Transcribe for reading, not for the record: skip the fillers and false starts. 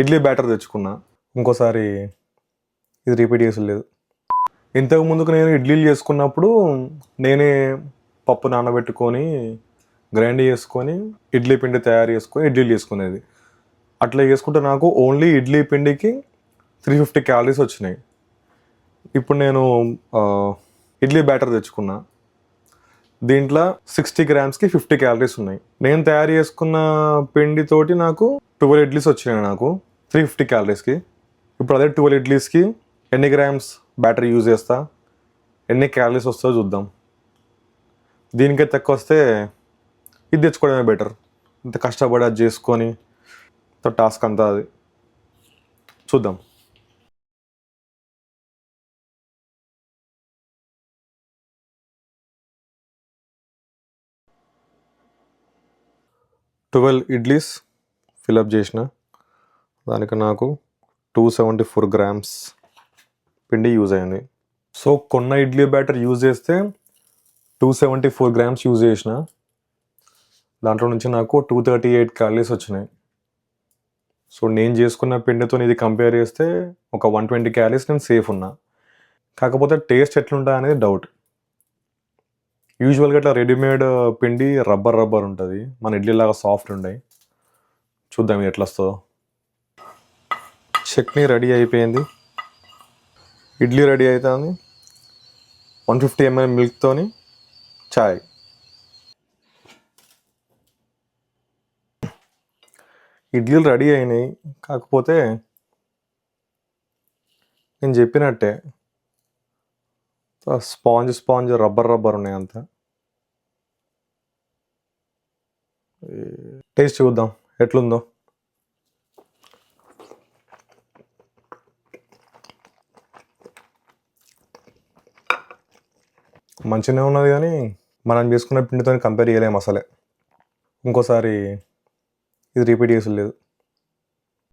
Idli batter తెచ్చుకున్నా. ఇంకోసారి ఇది రిపీట్ చేసి లేదు. ఇంతకు ముందుకు నేను ఇడ్లీలు చేసుకున్నప్పుడు నేనే పప్పు నానబెట్టుకొని గ్రైండ్ చేసుకొని ఇడ్లీ పిండి తయారు చేసుకొని ఇడ్లీలు చేసుకునేది. అట్లా చేసుకుంటే నాకు ఓన్లీ ఇడ్లీ పిండికి 350 క్యాలరీస్ వచ్చినాయి. ఇప్పుడు నేను ఇడ్లీ బ్యాటర్ తెచ్చుకున్నా. దీంట్లో 60 గ్రామ్స్కి 50 క్యాలరీస్ ఉన్నాయి. నేను తయారు చేసుకున్న పిండితోటి నాకు 12 ఇడ్లీస్ వచ్చినాయి నాకు 350 క్యాలరీస్కి. ఇప్పుడు అదే 12 ఇడ్లీస్కి ఎన్ని గ్రామ్స్ బ్యాటర్ యూజ్ చేస్తా, ఎన్ని క్యాలరీస్ వస్తుందో చూద్దాం. దీనికే తక్కువ వస్తే ఇది తెచ్చుకోవడమే బెటర్. ఇంత కష్టపడి అది చేసుకొని టాస్క్ అంతా అది చూద్దాం. ట్వెల్వ్ ఇడ్లీస్ ఫిలప్ చేసిన. దానికి నాకు 274 గ్రామ్స్ పిండి యూజ్ అయింది. సో కొన్న ఇడ్లీ బ్యాటర్ యూజ్ చేస్తే 274 గ్రామ్స్ యూజ్ చేసిన. దాంట్లో నుంచి నాకు 238 క్యాలరీస్ వచ్చినాయి. సో నేను చేసుకున్న పిండితో ఇది కంపేర్ చేస్తే ఒక 120 క్యాలరీస్ నేను సేఫ్ ఉన్నా. కాకపోతే టేస్ట్ ఎట్లుంటుంది అనేది డౌట్. యూజువల్గా ఇట్లా రెడీమేడ్ పిండి రబ్బర్ ఉంటుంది, మన ఇడ్లీలాగా సాఫ్ట్ ఉంటాయి. చూద్దాం ఇది ఎట్లా వస్తుందో. చట్నీ రెడీ అయిపోయింది, ఇడ్లీ రెడీ అవుతుంది. 150 ml మిల్క్తోని చాయ్. ఇడ్లీలు రెడీ అయినాయి. కాకపోతే నేను చెప్పినట్టే స్పాంజ్ రబ్బర్ ఉన్నాయి అంతా. టేస్ట్ చూద్దాం ఎట్లుందో. మంచిగానే ఉన్నది కానీ మనం చేసుకున్న పిండితో కంపేర్ చేయలేము అసలే. ఇంకోసారి ఇది రిపీట్ చేసి లేదు.